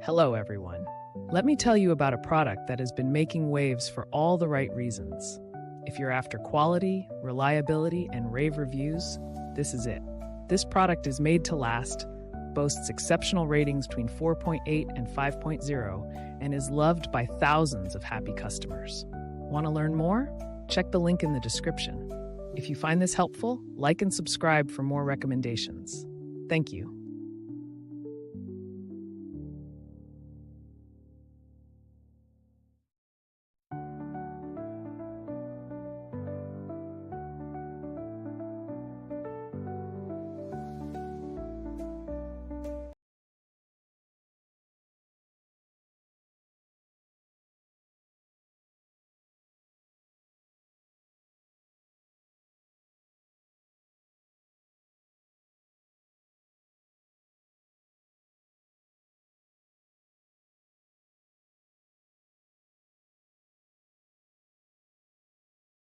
Hello, everyone. Let me tell you about a product that has been making waves for all the right reasons. If you're after quality, reliability, and rave reviews, this is it. This product is made to last, boasts exceptional ratings between 4.8 and 5.0, and is loved by thousands of happy customers. Want to learn more? Check the link in the description. If you find this helpful, like and subscribe for more recommendations. Thank you.